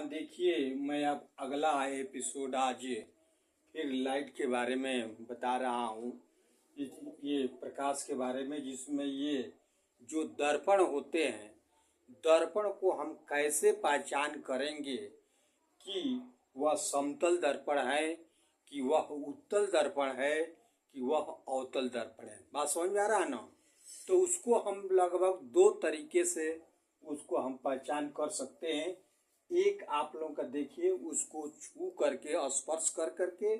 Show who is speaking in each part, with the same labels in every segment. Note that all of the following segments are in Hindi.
Speaker 1: हाँ देखिए, मैं अब अगला एपिसोड आज फिर लाइट के बारे में बता रहा हूँ। ये प्रकाश के बारे में, जिसमें ये जो दर्पण होते हैं, दर्पण को हम कैसे पहचान करेंगे कि वह समतल दर्पण है, कि वह उत्तल दर्पण है, कि वह अवतल दर्पण है। बात समझ में आ रहा है ना? तो उसको हम लगभग दो तरीके से उसको हम पहचान कर सकते हैं। एक आप लोगों का देखिए, उसको छू करके, स्पर्श कर करके,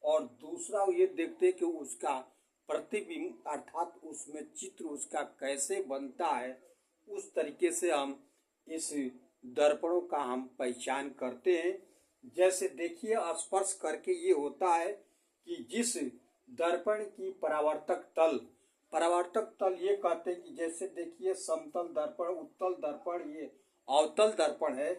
Speaker 1: और दूसरा ये देखते कि उसका प्रतिबिंब अर्थात उसमें चित्र उसका कैसे बनता है। उस तरीके से हम इस दर्पणों का हम पहचान करते हैं। जैसे देखिए, स्पर्श करके ये होता है कि जिस दर्पण की परावर्तक तल ये कहते हैं कि जैसे देखिए समतल दर्पण, उत्तल दर्पण, ये अवतल दर्पण है।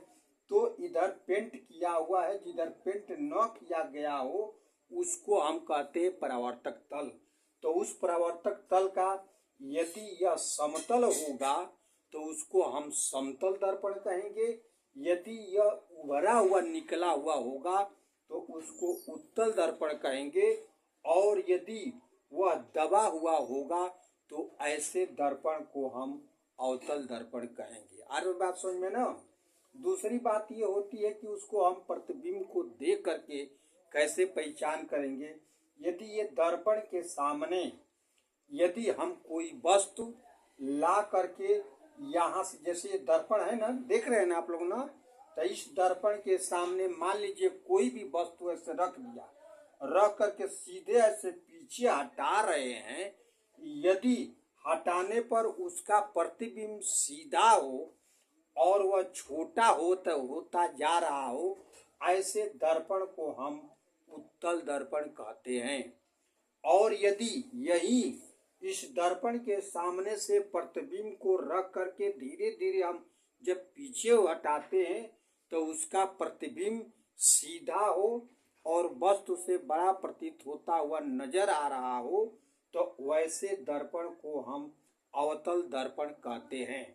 Speaker 1: तो इधर पेंट किया हुआ है, जिधर पेंट न किया गया हो उसको हम कहते हैं परावर्तक तल। तो उस परावर्तक तल का यदि यह समतल होगा तो उसको हम समतल दर्पण कहेंगे। यदि यह उभरा हुआ निकला हुआ होगा तो उसको उत्तल दर्पण कहेंगे। और यदि वह दबा हुआ होगा तो ऐसे दर्पण को हम अवतल दर्पण कहेंगे। और बात समझ में ना? दूसरी बात ये होती है कि उसको हम प्रतिबिंब को देख करके कैसे पहचान करेंगे। यदि ये दर्पण के सामने यदि हम कोई वस्तु ला करके यहाँ से, जैसे ये दर्पण है ना, देख रहे हैं ना आप लोग ना, तो इस दर्पण के सामने मान लीजिए कोई भी वस्तु ऐसे रख दिया, रख करके सीधे ऐसे पीछे हटा रहे हैं। यदि हटाने पर उसका प्रतिबिंब सीधा हो और वह छोटा होता जा रहा हो, ऐसे दर्पण को हम उत्तल दर्पण कहते हैं। और यदि यही इस दर्पण के सामने से प्रतिबिंब को रख करके धीरे धीरे हम जब पीछे हटाते हैं तो उसका प्रतिबिंब सीधा हो और वस्तु से बड़ा प्रतीत होता हुआ नजर आ रहा हो, तो वैसे दर्पण को हम अवतल दर्पण कहते हैं।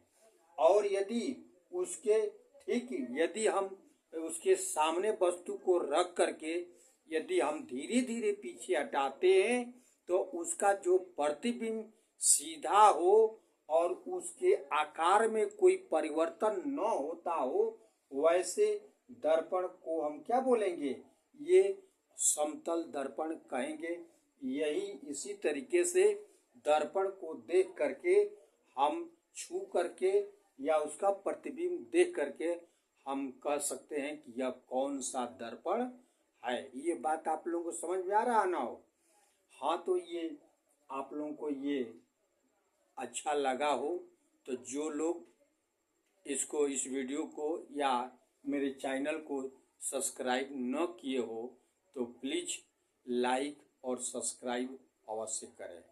Speaker 1: और यदि उसके ठीक यदि हम उसके सामने वस्तु को रख करके यदि हम धीरे धीरे पीछे हटाते हैं तो उसका जो प्रतिबिंब सीधा हो और उसके आकार में कोई परिवर्तन न होता हो, वैसे दर्पण को हम क्या बोलेंगे? ये समतल दर्पण कहेंगे। इसी तरीके से दर्पण को देख करके, हम छू करके या उसका प्रतिबिंब देख करके हम कह सकते हैं कि यह कौन सा दर्पण है। ये बात आप लोगों को समझ में आ रहा ना हो? हाँ, तो ये आप लोगों को ये अच्छा लगा हो तो जो लोग इस वीडियो को या मेरे चैनल को सब्सक्राइब न किए हो तो प्लीज़ लाइक और सब्सक्राइब अवश्य करें।